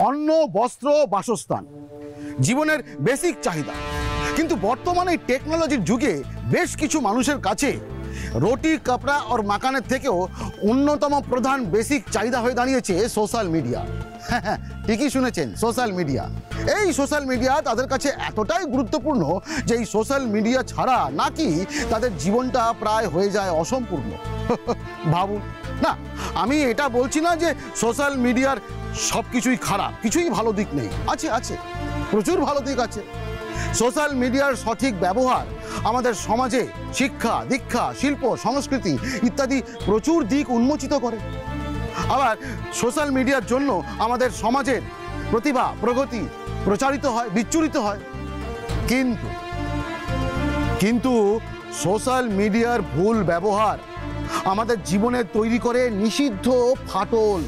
অন্ন, বস্ত্র, বাসস্থান, জীবনের বেসিক চাহিদা। কিন্তু বর্তমানে টেকনোলজির যুগে বেশ কিছু মানুষের কাছে রুটি, কাপড়া আর মাকানের থেকেও অন্যতম প্রধান বেসিক চাহিদা হয়ে দাঁড়িয়েছে সোশ্যাল মিডিয়া। হ্যাঁ, ঠিকই শুনেছেন, সোশ্যাল মিডিয়া। এই সোশ্যাল মিডিয়া তাদের কাছে এতটাই গুরুত্বপূর্ণ যে এই সোশ্যাল মিডিয়া ছাড়া নাকি তাদের জীবনটা প্রায় হয়ে যায় অসম্পূর্ণ। ভাবুন না, আমি এটা বলছি না যে সোশ্যাল মিডিয়ার সব কিছুই খারাপ, কিছুই ভালো দিক নেই। আছে আছে, প্রচুর ভালো দিক আছে। সোশ্যাল মিডিয়ার সঠিক ব্যবহার আমাদের সমাজে শিক্ষা, দীক্ষা, শিল্প, সংস্কৃতি ইত্যাদি প্রচুর দিক উন্মোচিত করে। আবার সোশ্যাল মিডিয়ার জন্য আমাদের সমাজের প্রতিভা, প্রগতি প্রচারিত হয়, বিচ্ছুরিত হয়। কিন্তু সোশ্যাল মিডিয়ার ভুল ব্যবহার আমাদের জীবনে তৈরি করে নিষিদ্ধ ফাটল,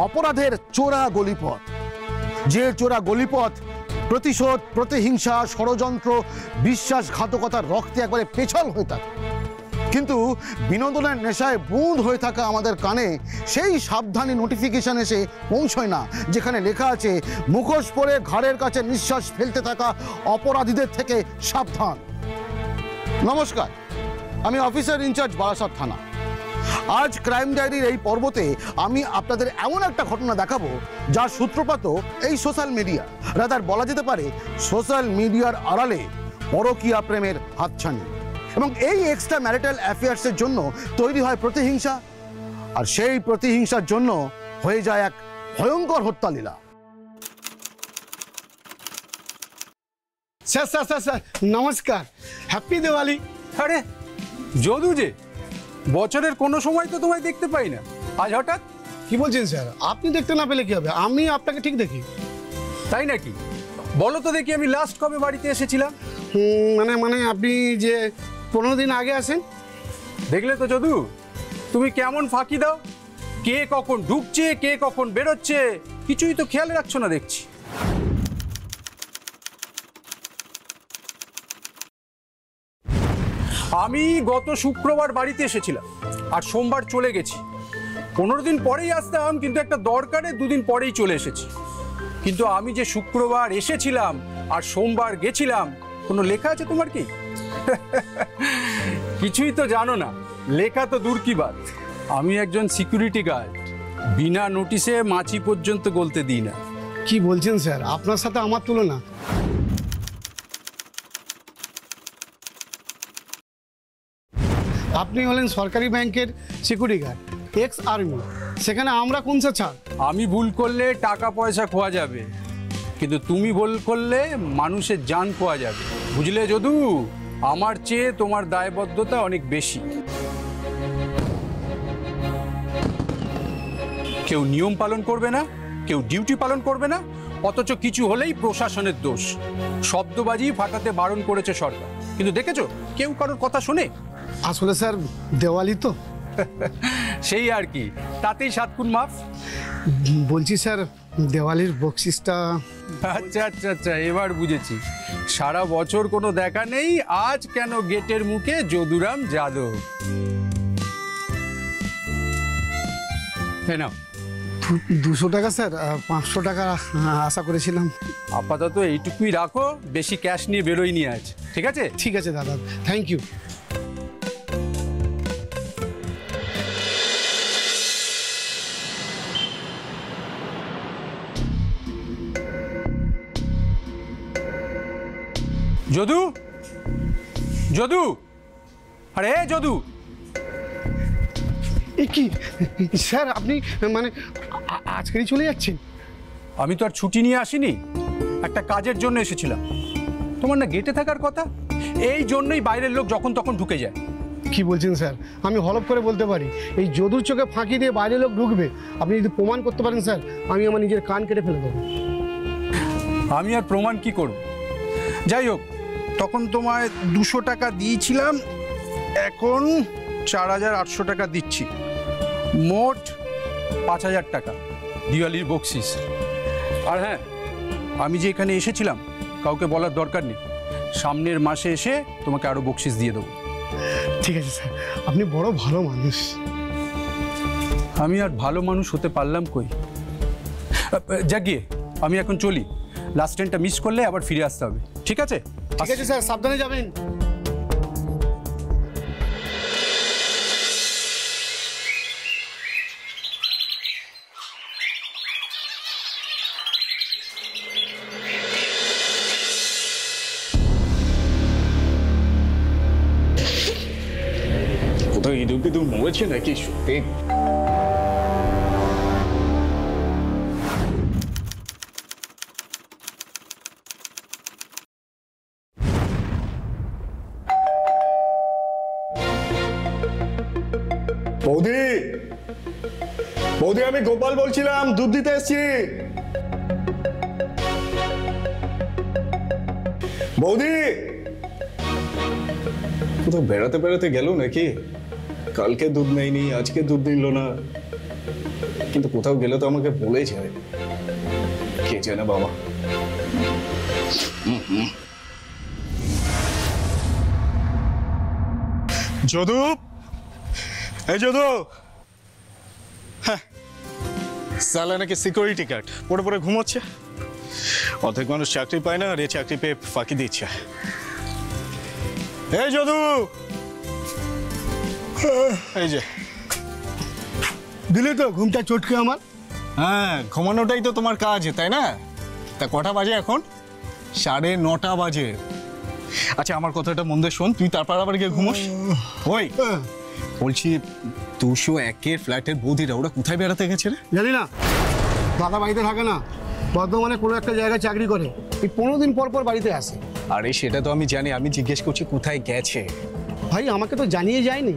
অপরাধের চোরা গলিপথ। যে চোরা গলিপথ প্রতিশোধ, প্রতিহিংসা, ষড়যন্ত্র, বিশ্বাসঘাতকতার রক্তে একবারে পেছল হয়ে থাকে। কিন্তু বিনোদনের নেশায় বুঁদ হয়ে থাকা আমাদের কানে সেই সাবধানী নোটিফিকেশন এসে পৌঁছয় না, যেখানে লেখা আছে মুখোশ পরে ঘাড়ের কাছে নিঃশ্বাস ফেলতে থাকা অপরাধীদের থেকে সাবধান। নমস্কার, আমি অফিসার ইনচার্জ বারাসাত থানা। আজ ক্রাইম ডায়েরির এই পর্বতে আমি আপনাদের এমন একটা ঘটনা দেখাবো যার সূত্রপাত এই সোশ্যাল মিডিয়া। রাদার বলা যেতে পারে সোশ্যাল মিডিয়ার আড়ালে পরকীয়া প্রেমের হাতছানি, এবং এই এক্সট্রা ম্যারিটাল অ্যাফেয়ার্সের জন্য তৈরি হয় প্রতিহিংসা, আর সেই প্রতিহিংসার জন্য হয়ে যায় এক ভয়ঙ্কর হত্যালীলা। স্যার স্যার স্যার স্যার নমস্কার, হ্যাপি দিওয়ালি। আরে যদু যে, বছরের কোনো সময় তো তোমায় দেখতে পাই না, আজ হঠাৎ? কি বলছেন স্যার? আপনি দেখতে না পেলে কি হবে, আমি আপনাকে ঠিক দেখি। তাই নাকি? বলো তো দেখি, আমি লাস্ট কবে বাড়িতে এসেছিলাম? মানে আপনি যে 15 দিন আগে আসেন। দেখলে তো যদু, তুমি কেমন ফাঁকি দাও। কে কখন ঢুকছে, কে কখন বেরোচ্ছে, কিছুই তো খেয়াল রাখছো না দেখছি। আমি গত শুক্রবার বাড়িতে এসেছিলাম আর সোমবার চলে গেছি। 15 দিন পরেই আসতাম, কিন্তু একটা দরকারে 2 দিন পরেই চলে এসেছি। কিন্তু আমি যে শুক্রবার এসেছিলাম আর সোমবার গেছিলাম, কোনো লেখা আছে তোমার কি? কিছুই তো জানো না, লেখা তো দূর কি বাত। আমি একজন সিকিউরিটি গার্ড, বিনা নোটিশে মাছি পর্যন্ত গলতে দিই না। কি বলছেন স্যার? আপনার সাথে আমার তুলনা। আপনি হলেন সরকারি ব্যাংকের সিকিউরিটি গার্ড, এক্স আর্মি, সেখানে আমরা কোন সে ছাড়? আমি ভুল করলে টাকা পয়সা খোয়া যাবে, কিন্তু তুমি ভুল করলে মানুষের জান খোয়া যাবে, বুঝলে যদু? আমার চেয়ে তোমার দায়বদ্ধতা অনেক বেশি। কেউ নিয়ম পালন করবে না, কেউ ডিউটি পালন করবে না, অথচ কিছু হলেই প্রশাসনের দোষ। শব্দবাজি ফাটাতে বারণ করেছে সরকার, কিন্তু দেখেছো কেউ কারোর কথা শোনে? আসলে স্যার দেওয়ালি তো সেই আর কি, তাতেই 7 গুণ মাফ। বলছি স্যার, দেওয়ালির বকশিসটা। আচ্ছা আচ্ছা আচ্ছা, এবার বুঝেছি। সারা বছর কোনো দেখা নেই, আজ কেন গেটের মুখে যদুরাম যাদব। নাও 200 টাকা স্যার, 500 টাকা আশা করেছিলাম। আপাতত এইটুকুই রাখো, বেশি ক্যাশ নিয়ে বেরোই নি আজ, ঠিক আছে? ঠিক আছে দাদা, থ্যাংক ইউ। যদু, যদু, আরে যদু। কি স্যার, আপনি মানে আজকেই চলে যাচ্ছেন? আমি তো আর ছুটি নিয়ে আসিনি, একটা কাজের জন্য এসেছিলাম। তোমার না গেটে থাকার কথা? এই জন্যই বাইরের লোক যখন তখন ঢুকে যায়। কি বলছেন স্যার? আমি হলফ করে বলতে পারি, এই যদুর চোখে ফাঁকি দিয়ে বাইরের লোক ঢুকবে। আপনি যদি প্রমাণ করতে পারেন স্যার, আমি আমার নিজের কান কেটে ফেলে দেবো। আমি আর প্রমাণ কি করব? যাই হোক, তখন তোমায় 200 টাকা দিয়েছিলাম, এখন 4800 টাকা দিচ্ছি, মোট 5000 টাকা দিওয়ালির বকশিস। আর হ্যাঁ, আমি যে এখানে এসেছিলাম কাউকে বলার দরকার নেই, সামনের মাসে এসে তোমাকে আরো বকশিস দিয়ে দেবো। ঠিক আছে স্যার, আপনি বড় ভালো মানুষ। আমি আর ভালো মানুষ হতে পারলাম কই? জাগিয়ে আমি এখন চলি, লাস্ট ট্রেনটা মিস করলে আবার ফিরে আসতে হবে, ঠিক আছে? ঠিক আছে স্যার, সাবধানে যাবেন। কোথাও ইঁদুর পিঁদুর মরেছে নাকি সত্যি? বৌদি, বৌদি, আমি গোপাল বলছিলাম, দুধ দিতে এসছি। বৌদি, কোথাও বেড়াতে বেড়াতে গেল নাকি? কালকে দুধ নেয়নি, আজকে দুধ নিল না, কিন্তু কোথাও গেলে তো আমাকে বলে যায়। কে জানে বাবা। যদু, এই যদু, হ্যাঁ, সালা নাকি সিকিউরিটি গার্ড পড়ে পড়ে ঘুমোচ্ছে। অর্ধেক মানুষ চাকরি পায় না, আর এ চাকরি পেয়ে ফাঁকি দিচ্ছে। এই যদু, এই যে দিলে তো ঘুমটা চটকে আমার। হ্যাঁ, ঘুমানোটাই তো তোমার কাজ, তাই না? তা কটা বাজে এখন? 9:30 বাজে। আচ্ছা, আমার কথাটা মন দিয়ে শোন, তুই তারপর আবার গিয়ে ঘুমোস। ওই বলছি, 201-এর ফ্ল্যাটের বৌদিরা ওরা কোথায় বেড়াতে গেছে রে? জানি না, দাদা বাড়িতে থাকে না, বর্ধমানে কোনো একটা জায়গায় চাকরি করে, এই 15 দিন পর পর বাড়িতে আসে। আরে সেটা তো আমি জানি, আমি জিজ্ঞেস করছি কোথায় গেছে। ভাই আমাকে তো জানিয়ে যায়নি।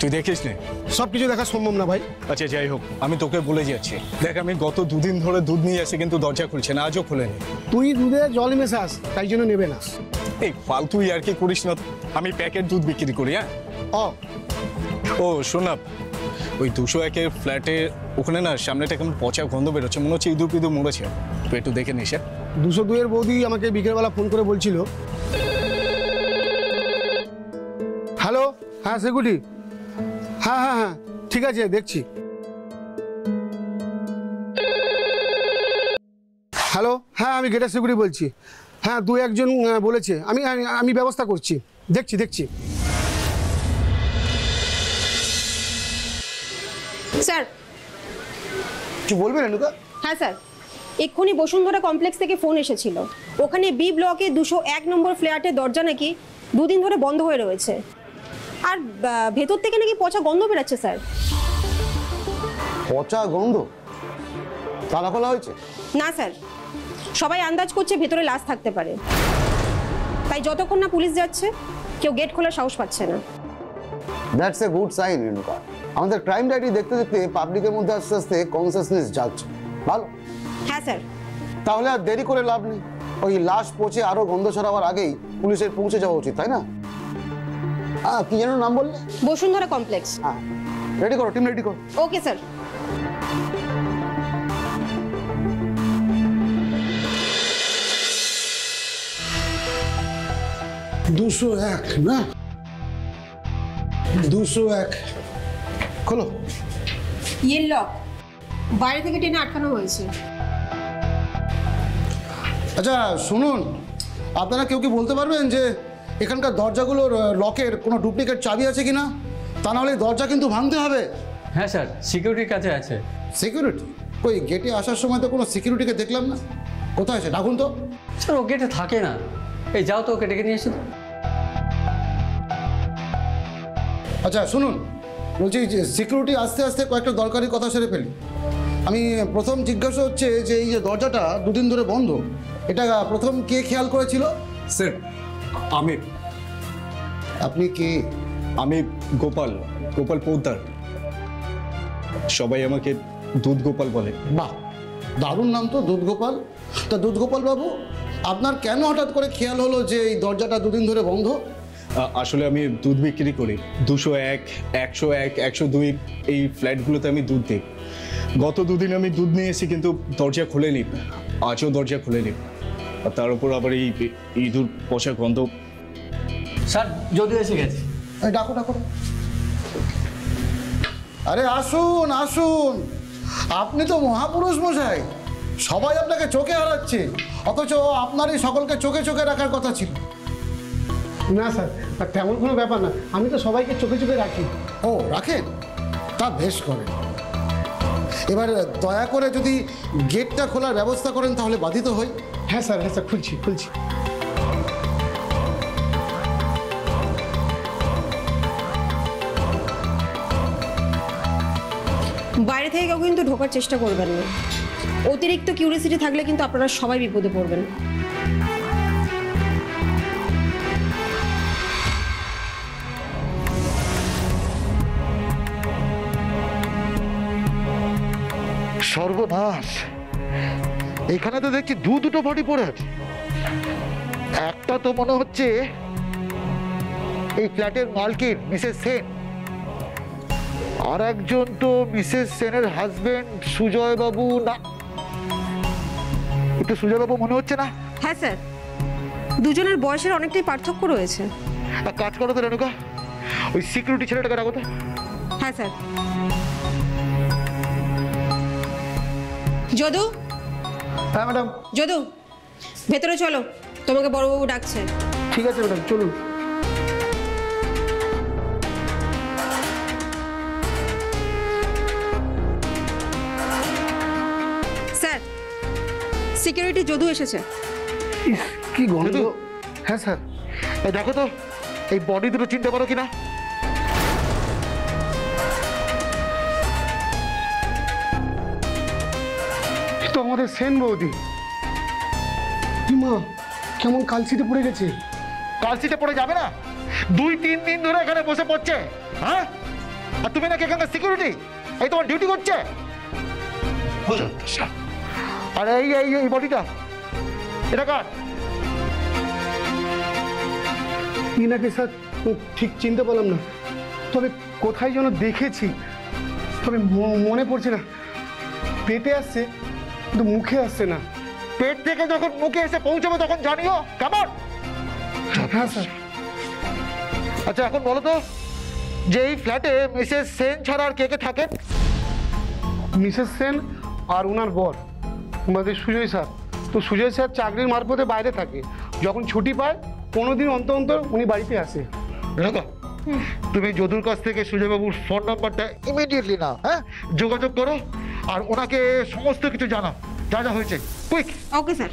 তুই দেখিস নে? সব কিছু দেখা সম্ভব না ভাই। আচ্ছা যাই হোক, আমি তোকে বলে যাচ্ছি, দেখ আমি গত 2 দিন ধরে দুধ নিয়ে আসি, কিন্তু দরজা খুলছে না, আজও খোলেনি। তুই দুধে জল মেশাস, তাই জন্য নেবে না। এই ফালতু আর কি করিস না, আমি প্যাকেট দুধ বিক্রি করি। হ্যাঁ, ও শোন না, ওই 201-এর ফ্ল্যাটে ওখানে না সামনেটা কেমন পচা গন্ধ বেরোচ্ছে, মনে হচ্ছে ইঁদুর পিঁদুর মরেছে। তুই একটু দেখে নিস। 202-এর বৌদি আমাকে বিকেলবেলা ফোন করে বলছিল। হ্যালো, হ্যাঁ সিকিউরিটি, হ্যাঁ হ্যাঁ হ্যাঁ ঠিক আছে, দেখছি। হ্যালো, হ্যাঁ আমি গেটের সিকিউরিটি বলছি। হ্যাঁ 2-1 জন বলেছে, আমি আমি ব্যবস্থা করছি, দেখছি। স্যার, কি বলবেন রেণুকা? হ্যাঁ স্যার, এক্ষুনি বসুন্ধরা কমপ্লেক্স থেকে ফোন এসেছিল। ওখানে বি ব্লকে 201 নম্বর ফ্ল্যাটের দরজা নাকি 2 দিন ধরে বন্ধ হয়ে রয়েছে, আর ভেতর থেকে নাকি পচা গন্ধ বেরাচ্ছে স্যার। পচা গন্ধ? তালা খোলা হয়েছে? না স্যার, সবাই আন্দাজ করছে ভেতরে লাশ থাকতে পারে, তাই যতক্ষণ না পুলিশ যাচ্ছে কেউ গেট খোলার সাহস পাচ্ছে না। That's a good sign Renuka. আমাদের ক্রাইম ডায়েরি দেখতে দেখতে পাবলিকের মধ্যে আস্তে আস্তে কনসিয়াসনেস জাগছে, ভালো। হ্যাঁ স্যার। তাহলে আর দেরি করে লাভ নেই, ওই লাশ পচে আরো গন্ধ ছড়াবার আগেই পুলিশের পৌঁছে যাওয়া উচিত, তাই না? কি যেন নাম বললে? বসুন্ধরা কমপ্লেক্স। হ্যাঁ, রেডি করো, টিম রেডি করো। Okay sir. দুশো এক না, 201 খোলো। ইয়ের লক বাইরে থেকে টেনে আটকানো হয়েছে। আচ্ছা শুনুন, আপনারা কেউ কি বলতে পারবেন যে এখানকার দরজাগুলোর লকের কোনো ডুপ্লিকেট চাবি আছে কিনা? তা নাহলে দরজা কিন্তু ভাঙতে হবে। হ্যাঁ স্যার, সিকিউরিটির কাছে আছে। সিকিউরিটি? ওই গেটে আসার সময় তো কোনো সিকিউরিটিকে দেখলাম না, কোথায় আছে? ডাকুন তো। স্যার ও গেটে থাকে না, এই যাও তো ওকে ডেকে নিয়ে এসো। আচ্ছা শুনুন, বলছি যে সিকিউরিটি আস্তে আস্তে কয়েকটা দরকারি কথা সেরে ফেলি। আমি প্রথম জিজ্ঞাসা হচ্ছে যে এই যে দরজাটা 2 দিন ধরে বন্ধ, এটা প্রথম কে খেয়াল করেছিল? স্যার আমি। আপনি কে? আমি গোপাল পোদ্দার, সবাই আমাকে দুধ গোপাল বলে। বাহ, দারুণ নাম তো, দুধ গোপাল। তা দুধ গোপাল বাবু, আপনার কেন হঠাৎ করে খেয়াল হলো যে এই দরজাটা 2 দিন ধরে বন্ধ? আসলে আমি দুধ বিক্রি করি, 201, 101, 102 এই ফ্ল্যাটগুলোতে আমি দুধ দিই। গত 2 দিন আমি দুধ নিয়ে এসেছি, কিন্তু দরজা খুলেনি, আজও দরজা খুলেনি। আর তার উপর আবার এই ইঁদুর পচা গন্ধ। স্যার যদিও এসে গেছে। ডাকো। আরে আসুন, আপনি তো মহাপুরুষ মশাই। সবাই আপনাকে চোখে হারাচ্ছে, অথচ আপনারই সকলকে চোখে চোখে রাখার কথা ছিল। না স্যার, আর তেমন কোনো ব্যাপার না, আমি তো সবাইকে চোখে চোখে রাখি। ও রাখেন, তা বেশ করেন। এবার দয়া করে যদি গেটটা খোলার ব্যবস্থা করেন তাহলে বাধিত হই। হ্যাঁ স্যার, হ্যাঁ স্যার, খুলছি খুলছি। বাইরে থেকে কেউ কিন্তু ঢোকার চেষ্টা করবেন না। অতিরিক্ত কিউরিসিটি থাকলে কিন্তু আপনারা সবাই বিপদে পড়বেন। সর্বনাশ, এখানে তো দেখছি দুটো বডি পড়ে আছে। একটা তো মনে হচ্ছে এই ফ্ল্যাটের মালকিন মিসেস সেন, আর একজন তো মিসেস সেনের হাজবেন্ড সুজয় বাবু। না, একটু সুজয় বাবু মনে হচ্ছে না। হ্যাঁ স্যার, দুজনের বয়সের অনেকটাই পার্থক্য রয়েছে। এক কাজ করো তো রেণুকা, ওই সিকিউরিটি ছেলেটাকে রাখো তো। হ্যাঁ স্যার। যদু, হ্যাঁ ম্যাডাম। যদু ভেতরে চলো, তোমাকে বড়বাবু ডাকছে। ঠিক আছে ম্যাডাম, চলুন। স্যার, সিকিউরিটি যদু এসেছে। ইস, কি গন্ধ। যদু? হ্যাঁ স্যার। এই দেখো তো এই বডি দুটো চিনতে পারো কিনা। এ তো আমাদের সেন বৌদি। মা, কেমন কালচিতে পড়ে গেছে। কালসিটে পড়ে যাবে না? 2-3 দিন ধরে এখানে বসে পড়ছে। হ্যাঁ, আর তুমি নাকি এখানকার সিকিউরিটি? এই তোমার ডিউটি করছে। আর এই এই এই বডিটা এটা কার? ইনাকে স্যার ঠিক চিনতে পারলাম না, তবে কোথায় যেন দেখেছি, তবে মনে পড়ছে না। পেটে আসছে কিন্তু মুখে আসছে না। পেট থেকে যখন মুখে এসে পৌঁছাবে তখন জানিও, কেমন? হ্যাঁ স্যার। আচ্ছা এখন বলো তো, যে এই ফ্ল্যাটে মিসেস সেন ছাড়া আর কে কে থাকেন? মিসেস সেন আর ওনার বর আমাদের সুজয় স্যার। তো সুজয় স্যার চাকরির মারফতে বাইরে থাকে, যখন ছুটি পায় 15 দিন অন্তর অন্তর উনি বাড়িতে আসে। রেণুকা, তুমি যদুর কাছ থেকে সুজয়বাবুর ফোন নাম্বারটা ইমিডিয়েটলি নাও। হ্যাঁ, যোগাযোগ করো আর ওনাকে সমস্ত কিছু জানাও, যা যা হয়েছে। কুইক। Okay sir.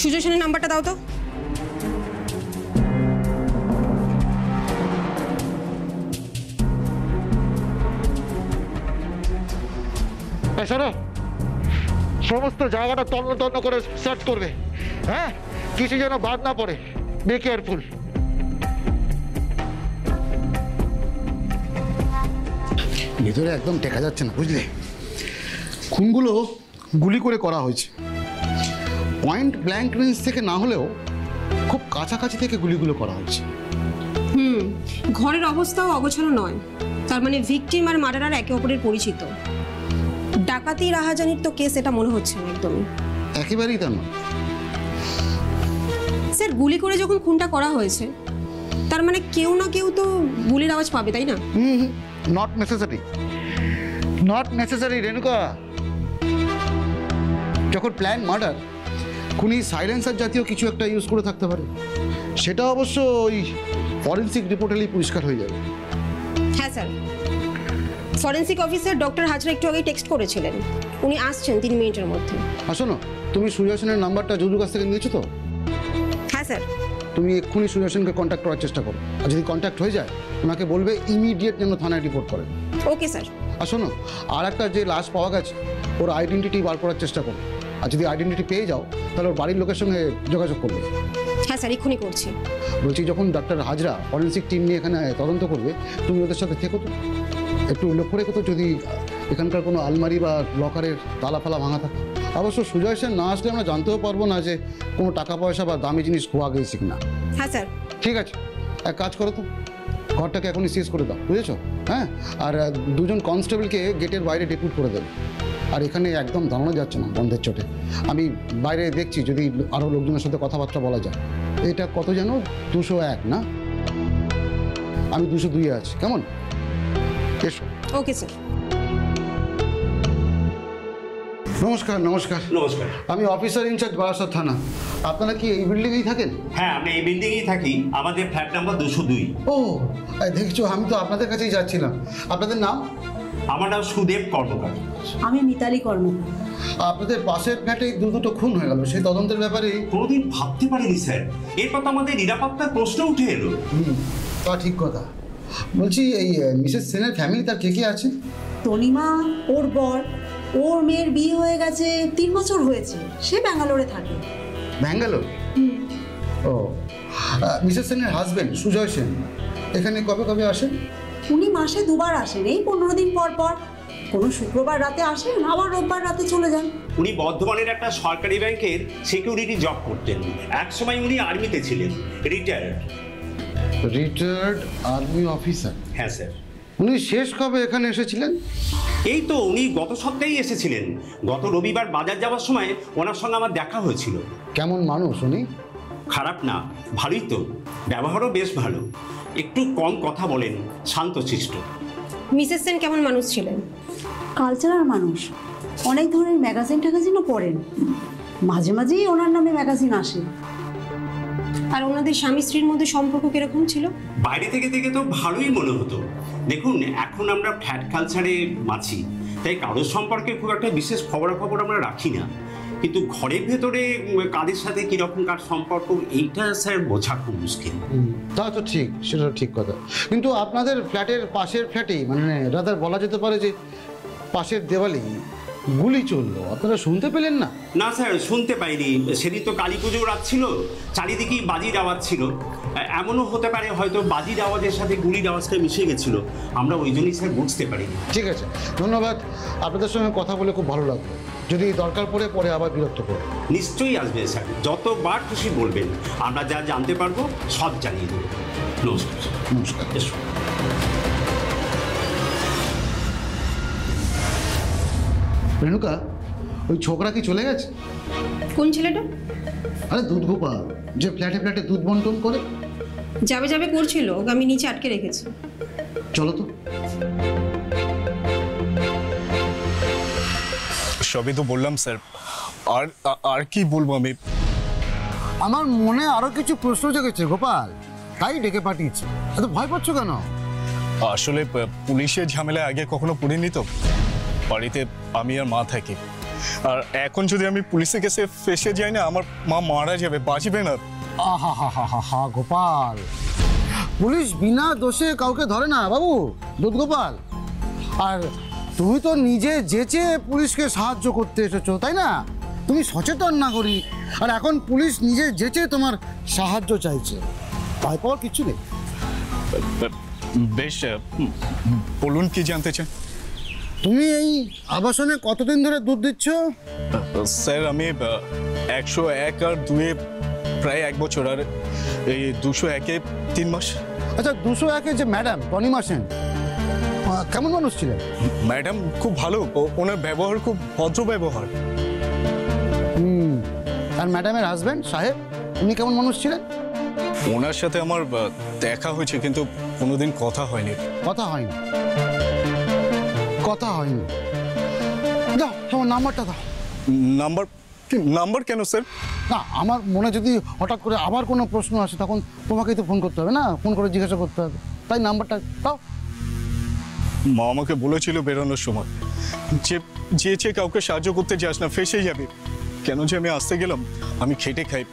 সুজয় সেনের নাম্বারটা দাও তো। শোনো, সমস্ত জায়গাটা তন্ন তন্ন করে সার্চ করবে। হ্যাঁ, কিছু যেন বাদ না পড়ে। Be careful. ভেতরে একদম টেকা যাচ্ছে না, বুঝলে? খুনগুলো গুলি করে করা হয়েছে। পয়েন্ট ব্ল্যাঙ্ক রেঞ্জ থেকে না হলেও খুব কাছাকাছি থেকে গুলিগুলো করা হয়েছে। ঘরের অবস্থাও অগোছালো নয়, তার মানে ভিকটিম আর মার্ডারার একে অপরের পরিচিত। ডাকাতি রাহাজানির তো কেস এটা মনে হচ্ছে না একদমই। একেবারেই তা নয়। স্যার, গুলি করে যখন খুনটা করা হয়েছে তার মানে কেউ না কেউ তো গুলির আওয়াজ পাবে, তাই না? Not necessary, not necessary Renuka. যখন প্ল্যান মার্ডার, খুনি সাইলেন্সার জাতীয় কিছু একটা ইউজ করে থাকতে পারে। সেটা অবশ্য ওই ফরেন্সিক রিপোর্ট হলেই পরিষ্কার হয়ে যাবে। হ্যাঁ sir, forensic officer doctor Hazra একটু আগেই টেক্সট করেছিলেন, উনি আসছেন 3 মিনিটের মধ্যে। শোনো, তুমি সুজয় সেনের নাম্বারটা যদুর কাছ থেকে নিয়েছো তো? হ্যাঁ স্যার। তুমি এক্ষুনি সুজয় সেনকে কন্ট্যাক্ট করার চেষ্টা করো, আর যদি কন্ট্যাক্ট হয়ে যায় ওনাকে বলবে ইমিডিয়েট যেন থানায় রিপোর্ট করে। Okay sir. আর শোনো, আর একটা যে লাশ পাওয়া গেছে ওর আইডেন্টিটি বার করার চেষ্টা করো, আর যদি আইডেন্টিটি পেয়ে যাও তাহলে ওর বাড়ির লোকের সঙ্গে যোগাযোগ করবে। হ্যাঁ স্যার, এক্ষুনি করছি। বলছি, যখন ডাক্তার হাজরা ফরেন্সিক টিম নিয়ে এখানে তদন্ত করবে তুমি ওদের সাথে থেকো তো, একটু লক্ষ্য রেখো তো যদি এখানকার কোনো আলমারি বা লকারের তালা ফালা ভাঙা থাকে। অবশ্য সুজয় সেন না আসলে আমরা জানতেও পারবো না যে কোনো টাকা পয়সা বা দামি জিনিস খোয়া গেছে কিনা। হ্যাঁ স্যার। ঠিক আছে, এক কাজ করো তো, ঘরটাকে এখনই সিজ করে দাও, বুঝেছো? হ্যাঁ, আর 2জন কনস্টেবলকে গেটের বাইরে ডেপুট করে দেবে। আর এখানে একদম দাঁড়ানো যাচ্ছে না বন্ধের চোটে। আমি বাইরে দেখছি যদি আরও লোকজনের সাথে কথাবার্তা বলা যায়। এটা কত যেন 201 না? আমি 202 আছি, কেমন? এসো। Okay sir. নমস্কার নমস্কার। নমস্কার। আমি অফিসার ইনচার্জ বারাসাত থানা। আপনারা কি এই বিল্ডিংয়েই থাকেন? হ্যাঁ, আমরা এই বিল্ডিংয়েই থাকি। আমাদের ফ্ল্যাট নাম্বার 202। ও দেখছো, আমি তো আপনাদের কাছেই যাচ্ছিলাম। আপনাদের নাম? আমার নাম সুদেব কর্মকার। আমি মিতালি কর্মকার। আপনাদের পাশের ফ্ল্যাটে দুটো খুন হয়ে গেল, সেই তদন্তের ব্যাপারে। কোনোদিন ভাবতে পারিনি স্যার, এরপর তো আমাদের নিরাপত্তার প্রশ্ন উঠে এলো। তা ঠিক কথা। বলছি এই মিসেস সেনের ফ্যামিলি তার কে কে আছে? তনিমা, ওর বর, ওর মেয়ের বিয়ে হয়ে গেছে 3 বছর হয়েছে, সে ব্যাঙ্গালোরে থাকে। ব্যাঙ্গালোর? ও মিসেস সেনের হাজবেন্ড সুজয় সেন এখানে কবে কবে আসেন? উনি মাসে 2 বার আসেন, এই 15 দিন পর পর। কোনো শুক্রবার রাতে আসেন, আবার রোববার রাতে চলে যান। উনি বর্ধমানের একটা সরকারি ব্যাংকের সিকিউরিটি জব করতেন। এক সময় উনি আর্মিতে ছিলেন, রিটায়ার্ড। Retired army officer? হ্যাঁ স্যার। উনি শেষ কবে এখানে এসেছিলেন? এই তো উনি গত সপ্তাহেই এসেছিলেন। গত রবিবার বাজার যাওয়ার সময় ওনার সঙ্গে আমার দেখা হয়েছিল। কেমন মানুষ উনি? খারাপ না, ভালোই তো, ব্যবহারও বেশ ভালো। একটু কম কথা বলেন, শান্তশিষ্ট। মিসেস সেন কেমন মানুষ ছিলেন? কালচারাল মানুষ, অনেক ধরনের ম্যাগাজিনও পড়েন। মাঝে মাঝেই ওনার নামে ম্যাগাজিন আসে। আর ওনাদের স্বামী স্ত্রীর মধ্যে সম্পর্ক কিরকম ছিল? বাইরে থেকে থেকে তো ভালোই মনে হতো। দেখুন, এখন আমরা ফ্ল্যাট কালচারে আছি, তাই কারোর সম্পর্কে খুব একটা বিশেষ খবরাখবর আমরা রাখি না। কিন্তু ঘরের ভেতরে কাদের সাথে কিরকম কার সম্পর্ক, এইটা স্যার বোঝা খুব মুশকিল। তা তো ঠিক, সেটা ঠিক কথা। কিন্তু আপনাদের ফ্ল্যাটের পাশের ফ্ল্যাটেই, মানে রাদার বলা যেতে পারে যে পাশের দেওয়ালেই গুলি চললো, আপনারা শুনতে পেলেন না? না স্যার, শুনতে পাইনি। সেদিন তো কালী পুজোর রাত ছিল, চারিদিকেই বাজির আওয়াজ ছিল। এমনও হতে পারে হয়তো বাজির আওয়াজের সাথে গুলির আওয়াজটা মিশে গেছিল, আমরা ওই জন্যই স্যার বুঝতে পারিনি। ঠিক আছে, ধন্যবাদ। আপনাদের সঙ্গে কথা বলে খুব ভালো লাগলো। যদি দরকার পড়ে পরে আবার বিরক্ত করব। নিশ্চয়ই আসবে স্যার, যতবার খুশি বলবেন। আমরা যা জানতে পারবো সব জানিয়ে দেবো। নমস্কার। নমস্কার। এসো। রেণুকা, ওই ছোকরা কি চলে গেছে? কোন ছেলেটা? আরে দুধ গোপাল, যে ফ্ল্যাটে ফ্ল্যাটে দুধ বন্টন করে। যাবে যাবে করছিল, ওকে আমি নিচে আটকে রেখেছি। চলো তো। সবই তো বললাম স্যার, আর আর কি বলবো আমি। আমার মনে আরো কিছু প্রশ্ন জেগেছে গোপাল, তাই ডেকে পাঠিয়েছি। এত ভয় পাচ্ছ কেন? আসলে পুলিশের ঝামেলায় আগে কখনো পড়িনি তো। বাড়িতে আমি আর মা থাকি, আর এখন যদি আমি পুলিশের কাছে ফেসে যাই না, আমার মা মারা যাবে, বাঁচবে না। আহা হা হা হা হা গোপাল, পুলিশ বিনা দোষে কাউকে ধরে না বাবু, দুধ গোপাল। আর তুমি তো নিজে যেচে পুলিশকে সাহায্য করতে এসেছো, তাই না? তুমি সচেতন নাগরিক, আর এখন পুলিশ নিজে যেচে তোমার সাহায্য চাইছে। ভয় পাওয়ার কিছু নেই। বেশ, বলুন কি জানতে চান? তুমি এই আবাসনে কতদিন ধরে দুধ দিচ্ছ? স্যার আমি 101 আর 2-এ প্রায় 1 বছর, আর এই 201-এ 3 মাস। আচ্ছা, 201-এ যে ম্যাডাম তনিমা সেন, কেমন মানুষ ছিলেন? ম্যাডাম খুব ভালো, ওনার ব্যবহার খুব ভদ্র ব্যবহার। আর ম্যাডামের হাজব্যান্ড সাহেব, উনি কেমন মানুষ ছিলেন? ওনার সাথে আমার দেখা হয়েছে, কিন্তু কোনোদিন কথা হয়নি। কথা হয়নি? কথা হয়নি? দাও তোমার নাম্বারটা দাও। নাম্বার কেন স্যার? না, আমার মনে যদি হঠাৎ করে আবার কোনো প্রশ্ন আসে, তখন তোমাকেই তো ফোন করতে হবে না, ফোন করে জিজ্ঞাসা করতে হবে, তাই নাম্বারটা দাও। মা আমাকে বলেছিল বেরোনোর সময় যে কাউকে সাহায্য করতে যাস না, ফেসে যাবে। কেন যে আমি আসতে গেলাম? আমি খেটে খাই,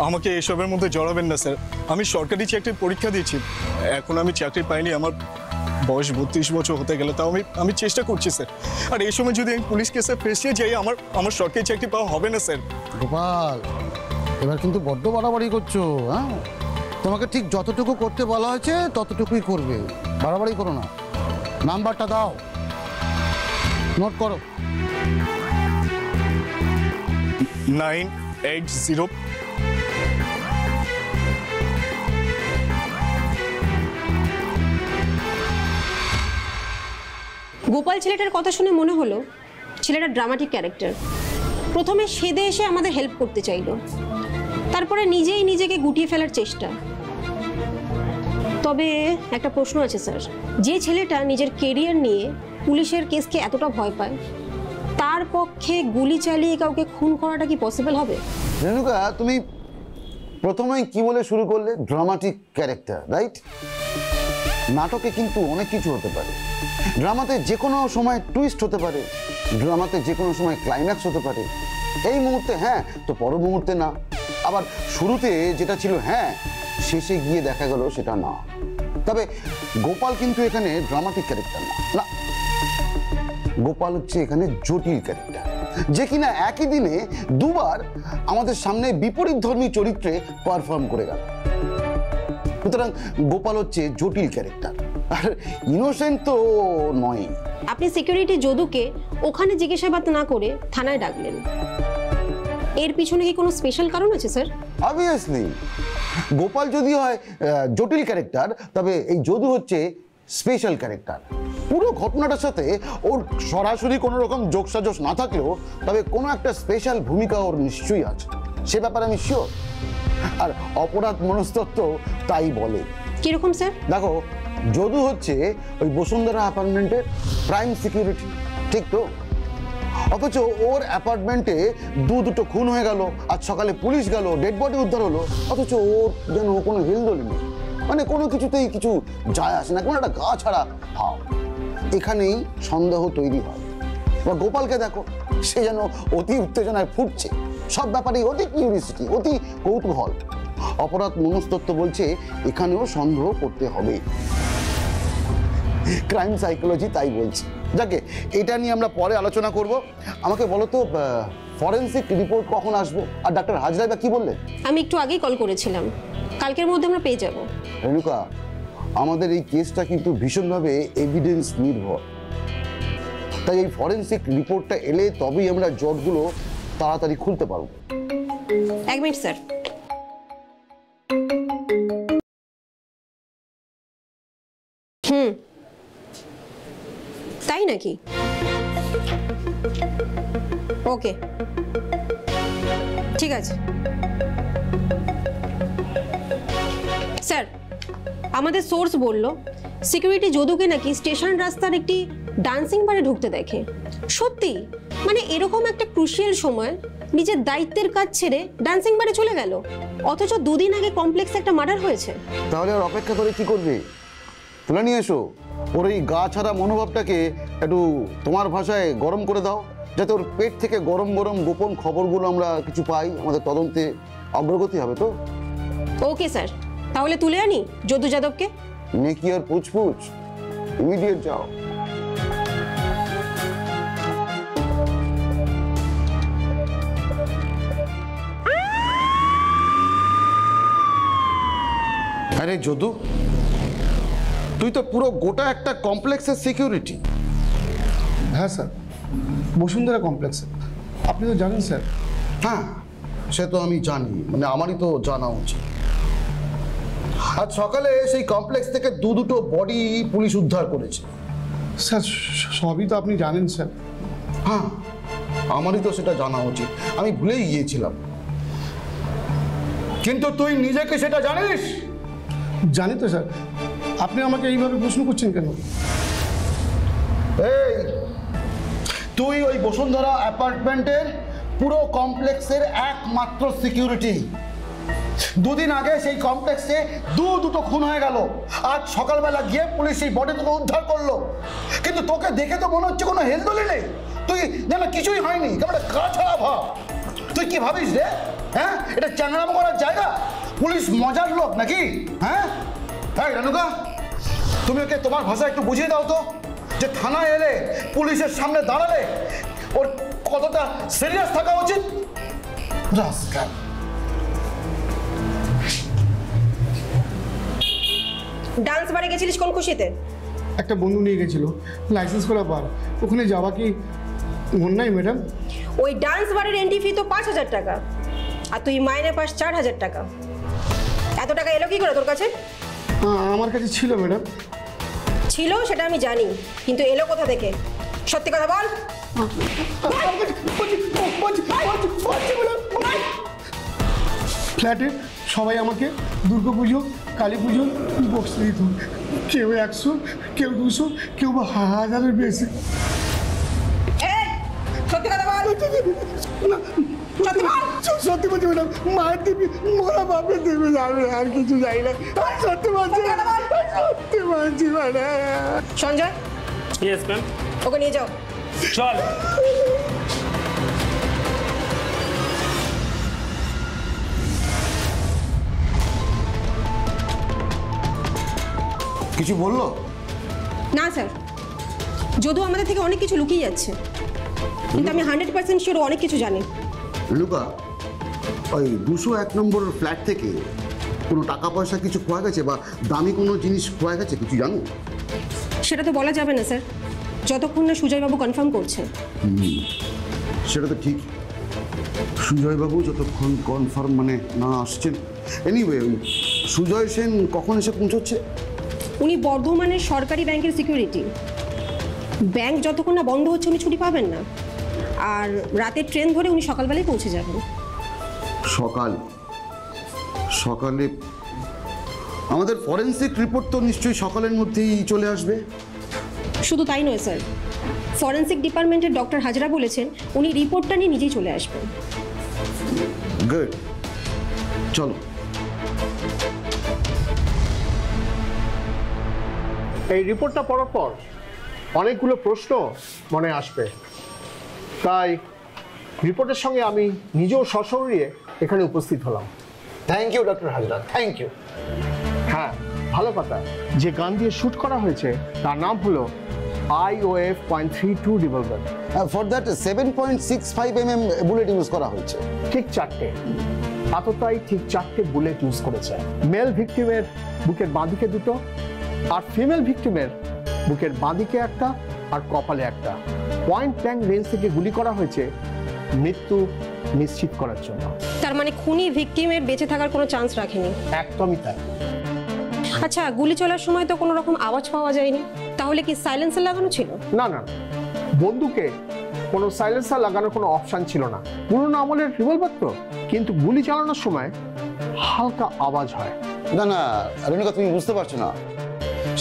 আমাকে এসবের মধ্যে জড়াবেন না স্যার। আমি সরকারি চাকরির পরীক্ষা দিয়েছি, এখন আমি চাকরি পাইনি। আমার বয়স 32 বছর হতে গেল, তাও আমি চেষ্টা করছি স্যার। আর এই সময় যদি আমি পুলিশ কেসে ফেসে যাই, আমার সরকারি চাকরি পাওয়া হবে না স্যার। গোপাল, এবার কিন্তু বড্ড বাড়াবাড়ি করছো। হ্যাঁ, তোমাকে ঠিক যতটুকু করতে বলা হয়েছে ততটুকুই করবে, বাড়াবাড়ি করো না। নাম্বারটা দাও, নোট করো। 980। গোপাল ছেলেটার কথা শুনে মনে হলো ছেলেটা ড্রামাটিক ক্যারেক্টার। প্রথমে সেদে এসে আমাদের হেল্প করতে চাইলো, তারপরে নিজেই নিজেকে গুটিয়ে ফেলার চেষ্টা। তবে একটা প্রশ্ন আছে স্যার, যে ছেলেটা নিজের কেরিয়ার নিয়ে পুলিশের কেসকে এতটা ভয় পায়, তার পক্ষে গুলি চালিয়ে কাউকে খুন করাটা কি পসিবল হবে? রেণুকা, তুমি প্রথমেই কি বলে শুরু করলে? Dramatic character, right? নাটকে কিন্তু অনেক কিছু হতে পারে। ড্রামাতে যে কোনো সময় টুইস্ট হতে পারে, ড্রামাতে যে কোনো সময় ক্লাইম্যাক্স হতে পারে। এই মুহূর্তে হ্যাঁ তো পর মুহূর্তে না, আবার শুরুতে যেটা ছিল হ্যাঁ শেষে গিয়ে দেখা গেল সেটা না। তবে গোপাল কিন্তু এখানে ড্রামাটিক ক্যারেক্টার না, গোপাল হচ্ছে এখানে জটিল ক্যারেক্টার, যে কিনা একই দিনে দুবার আমাদের সামনে বিপরীত ধর্মী চরিত্রে পারফর্ম করে গেল। সুতরাং গোপাল হচ্ছে জটিল ক্যারেক্টার, আর ইনোসেন্ট তো নয়। আপনি সিকিউরিটি যদুকে ওখানে জিজ্ঞাসাবাদ না করে থানায় ডাকলেন, এর পিছনে কি কোনো স্পেশাল কারণ আছে স্যার? অবভিয়াসলি গোপাল যদি হয় জটিল ক্যারেক্টার, তবে এই যদু হচ্ছে স্পেশাল ক্যারেক্টার। পুরো ঘটনাটার সাথে ওর সরাসরি কোনো রকম যোগসাজশ না থাকলেও তবে কোনো একটা স্পেশাল ভূমিকা ওর নিশ্চয়ই আছে, সে ব্যাপারে আমি শিওর। আর অপরাধ মনস্তত্ত্ব তাই বলে। কিরকম স্যার? দেখো, যদু হচ্ছে ওই বসুন্ধরা অ্যাপার্টমেন্টের প্রাইম সিকিউরিটি, ঠিক তো? অথচ ওর অ্যাপার্টমেন্টে দুটো খুন হয়ে গেল, আজ সকালে পুলিশ গেল, ডেড বডি উদ্ধার হলো, অথচ ওর যেন কোনো হেলদোল নেই, মানে কোনো কিছুতেই কিছু যায় আসে না, কোনো একটা গা ছাড়া ভাব। এখানেই সন্দেহ তৈরি হয়। এবার গোপালকে দেখো, সে যেন অতি উত্তেজনায় ফুটছে, সব ব্যাপারেই অতি কিউরিয়াসিটি, অতি কৌতূহল। অপরাধ মনস্তত্ত্ব বলছে এখানেও সন্দেহ করতে হবে, ক্রাইম সাইকোলজি তাই বলছে। যাকে এটা নিয়ে আমরা পরে আলোচনা করব। আমাকে বলো তো, ফরেন্সিক রিপোর্ট কখন আসবে? আর ডাক্তার হাজরা বা কি বললেন? আমি একটু আগেই কল করেছিলাম, কালকের মধ্যে আমরা পেয়ে যাব। রেণুকা, আমাদের এই কেসটা কিন্তু ভীষণভাবে এভিডেন্স নির্ভর, তাই এই ফরেন্সিক রিপোর্টটা এলে তবেই আমরা জটগুলো তাড়াতাড়ি খুলতে পারবো। এক মিনিট স্যার। তাই নাকি? ওকে, ঠিক আছে স্যার। আমাদের সোর্স বলল সিকিউরিটি যদুকে নাকি স্টেশন রাস্তার একটি ডান্সিং বারে ঢুকতে দেখে। সত্যি? মানে এরকম একটা ক্রুশিয়াল সময় নিজের দায়িত্বের কাজ ছেড়ে ডান্সিং বারে চলে গেল, অথচ দুদিন আগে কমপ্লেক্সে একটা মার্ডার হয়েছে। তাহলে আর অপেক্ষা করে কি করবে? তুলে নিয়ে এসো ওর এই গা ছাড়া মনোভাবটাকে, একটু তোমার ভাষায় গরম করে দাও, যাতে ওর পেট থেকে গরম গরম গোপন খবরগুলো আমরা কিছু পাই, আমাদের তদন্তে অগ্রগতি হবে। তো ওকে স্যার, তাহলে তুলে আনি যদু যাদবকে। নেকি আর পুছপুছ, ইমিডিয়েট যাও। আরে যদু, তুই তো পুরো গোটা একটা কমপ্লেক্সের সিকিউরিটি। হ্যাঁ স্যার, বসুন্ধরা কমপ্লেক্সে। আপনি তো জানেন স্যার। হ্যাঁ, সে তো আমি জানি, মানে আমারই তো জানা উচিত। আজ সকালে সেই কমপ্লেক্স থেকে দুটো বডি পুলিশ উদ্ধার করেছে। স্যার সবই তো আপনি জানেন স্যার। হ্যাঁ, আমারই তো সেটা জানা উচিত, আমি ভুলেই গিয়েছিলাম। কিন্তু তুই নিজেকে সেটা জানিস? জানি তো স্যার। আপনি আমাকে এইভাবে প্রশ্ন করছেন কেন? এই, তুই ওই বসুন্ধরা অ্যাপার্টমেন্টের পুরো কমপ্লেক্সের একমাত্র সিকিউরিটি। দুদিন আগে সেই কমপ্লেক্সে দুটো খুন হয়ে গেল, আজ সকালবেলা গিয়ে পুলিশ সেই বডি দুটো উদ্ধার করলো। কিন্তু তোকে দেখে তো মনে হচ্ছে কোনো হেলদোলি নেই, তুই যেন কিছুই হয়নি, কেমন একটা গা ছাড়া ভাব। তুই কি ভাবিস রে? হ্যাঁ, এটা চ্যাংড়ামো করার জায়গা? পুলিশ মজার লোক নাকি? হ্যাঁ, হ্যাঁ রেণুকা, তুমি ওকে তোমার ভাষা একটু বুঝিয়ে দাও তো, যে থানায় এলে, পুলিশের সামনে দাঁড়ালে ওর কতটা সিরিয়াস থাকা উচিত। রাস্কাল। ডান্স বারে গেছিলিস কোন খুশিতে? একটা বন্ধু নিয়ে গেছিল লাইসেন্স করা বার, ওখানে যাওয়া কি অন্যায় ম্যাডাম? ওই ডান্স বারের এন্ট্রি ফি তো 5,000 টাকা, আর তুই মাইনে পাস 4,000 টাকা। এত টাকা এলো কি করে তোর কাছে? আমার কাছে ছিল ম্যাডাম। ছিল সেটা আমি জানি, কিন্তু এলো কোথা থেকে? সত্যি কথা বল। ফ্ল্যাটে সবাই আমাকে দুর্গাপুজো কালী পুজোর বক্স দিত, কেউ 100, কেউ 200, কেউ বা 1000-এর বেশি। সত্যি কথা বল। না, সত্যি বলছি ম্যাডাম, মায়ের দিবি মোরা বাপের দিবি যাবে, আর কিছু যাই না। সত্যি বলছি, সত্যি বলছি madam. Sanjay, yes ma'am. Okay নিয়ে যাও। চল। কিছু বললো? না স্যার, যদিও আমাদের থেকে অনেক কিছু লুকিয়ে যাচ্ছে, কিন্তু আমি 100% শিওর অনেক কিছু জানি। লুকা, ওই 201 নম্বর ফ্ল্যাট থেকে কোনো টাকা পয়সা কিছু খোয়া গেছে বা দামি কোনো জিনিস খোয়া গেছে, কিছু জানো? সেটা তো বলা যাবে না স্যার, যতক্ষণ না সুজয়বাবু কনফার্ম করছে। সেটা তো ঠিক, সুজয়বাবু যতক্ষণ কনফার্ম মানে না আসছেন। এনিওয়ে, সুজয় সেন কখন এসে পৌঁছচ্ছে? উনি বর্ধমানের সরকারি ব্যাংকের সিকিউরিটি। ব্যাংক যতক্ষণ না বন্ধ হচ্ছে উনি ছুটি পাবেন না, আর রাতের ট্রেন ধরে উনি সকালবেলায় পৌঁছে যাবেন। সকালে আমাদের ফরেন্সিক রিপোর্ট তো নিশ্চয়ই সকালের মধ্যেই চলে আসবে। শুধু তাই নয় স্যার, ফরেন্সিক ডিপার্টমেন্টের ডক্টর হাজরা বলেছেন উনি রিপোর্টটা নিয়ে নিজেই চলে আসবেন। গুড, চলো। এই রিপোর্টটা পড়ার পর অনেকগুলো প্রশ্ন মনে আসবে, তাই রিপোর্টের সঙ্গে আমি নিজেও সশরীরে এখানে উপস্থিত হলাম। Thank you doctor Hazra, thank you. হ্যাঁ, ভালো কথা। যে গান দিয়ে শ্যুট করা হয়েছে তার নাম হলো IOF.32 revolver. For that 7.65 mm bullet use করা হয়েছে। ঠিক 4টে, আততায়ী ঠিক 4টে বুলেট ইউজ করেছে। মেল ভিকটিমের বুকের বাঁদিকে 2টো, আর ফিমেল ভিকটিমের বুকের বাঁদিকে 1টা আর কপালে 1টা। পয়েন্ট ব্ল্যাঙ্ক রেঞ্জ থেকে গুলি করা হয়েছে মৃত্যু নিশ্চিত করার জন্য। তার মানে খুনি ভিকটিমের বেঁচে থাকার কোনো চান্স রাখেনি। একদমই তাই। আচ্ছা, গুলি চলার সময় তো কোনো রকম আওয়াজ পাওয়া যায়নি, তাহলে কি সাইলেন্সার লাগানো ছিল? না না, বন্দুকে কোনো সাইলেন্সার লাগানোর কোনো অপশন ছিল না। পুরোনো আমলের রিভলভার তো, কিন্তু গুলি চালানোর সময় হালকা আওয়াজ হয়। না না রেণুকা, তুমি বুঝতে পারছো না,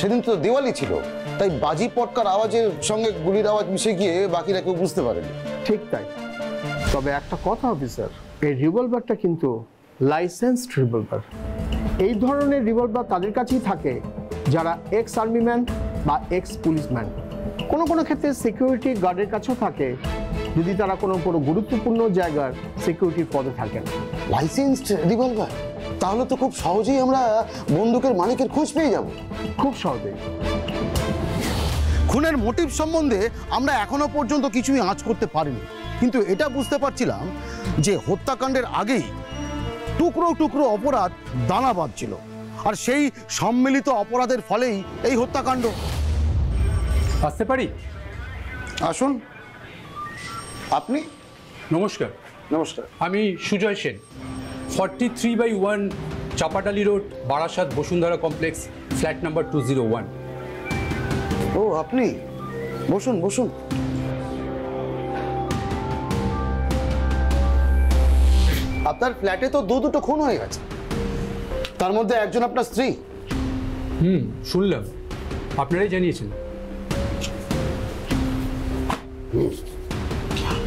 সেদিন তো দিওয়ালি ছিল, তাই বাজি পটকার আওয়াজের সঙ্গে গুলির আওয়াজ মিশে গিয়ে বাকিরা কেউ বুঝতে পারেনি। ঠিক তাই। তবে একটা কথা অফিসার, এই রিভলভারটা কিন্তু লাইসেন্সড রিভলভার। এই ধরনের রিভলভার তাদের কাছেই থাকে যারা এক্স আর্মিম্যান বা এক্স পুলিশম্যান। কোনো কোনো ক্ষেত্রে সিকিউরিটি গার্ডের কাছেও থাকে, যদি তারা কোনো গুরুত্বপূর্ণ জায়গার সিকিউরিটির পদে থাকেন। Licensed revolver? তাহলে তো খুব সহজেই আমরা বন্দুকের মালিকের খোঁজ পেয়ে যাব। খুব সহজেই। খুনের মোটিভ সম্বন্ধে আমরা এখনো পর্যন্ত কিছুই আঁচ করতে পারিনি, কিন্তু এটা বুঝতে পারছিলাম যে হত্যাকাণ্ডের আগেই টুকরো টুকরো অপরাধ দানা বাঁধছিল, আর সেই সম্মিলিত অপরাধের ফলেই এই হত্যাকাণ্ড। আসতে পারি? আসুন। আপনি? নমস্কার। নমস্কার। আমি Sujoy Sen, 43/1 Chapadali road, Barasat, Basundhara complex, flat number 201। ও আপনি? বসুন বসুন। আপনার ফ্ল্যাটে তো দুটো খুন হয়ে গেছে, তার মধ্যে একজন আপনার স্ত্রী। শুনলাম, আপনারাই জানিয়েছেন।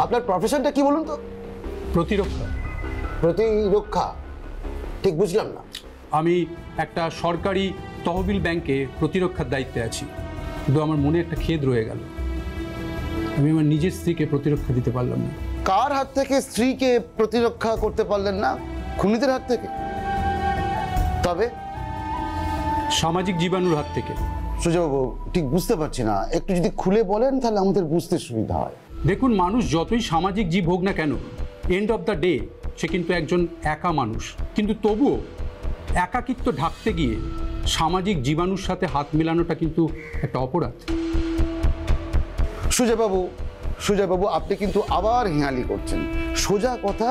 আপনার প্রফেশনটা কি বলুন তো? প্রতিরক্ষা। প্রতিরক্ষা? ঠিক বুঝলাম না। আমি একটা সরকারি তহবিল ব্যাংকে প্রতিরক্ষার দায়িত্বে আছি, কিন্তু আমার মনে একটা খেদ রয়ে গেল, আমি আমার নিজের স্ত্রীকে প্রতিরক্ষা দিতে পারলাম না। কার হাত থেকে স্ত্রীকে প্রতিরক্ষা করতে পারলেন না? খুনিদের হাত থেকে? তবে সামাজিক জীবাণুর হাত থেকে। সুজয়বাবু, ঠিক বুঝতে পারছি না, একটু যদি খুলে বলেন তাহলে আমাদের বুঝতে সুবিধা হয়। দেখুন, মানুষ যতই সামাজিক জীব হোক না কেন, এন্ড অফ দ্য ডে সে কিন্তু একজন একা মানুষ। কিন্তু তবুও একাকিত্ব ঢাকতে গিয়ে সামাজিক জীবাণুর সাথে হাত মেলানোটা কিন্তু একটা অপরাধ। সুজয়বাবু, আপনি কিন্তু আবার হেঁয়ালি করছেন। সোজা কথা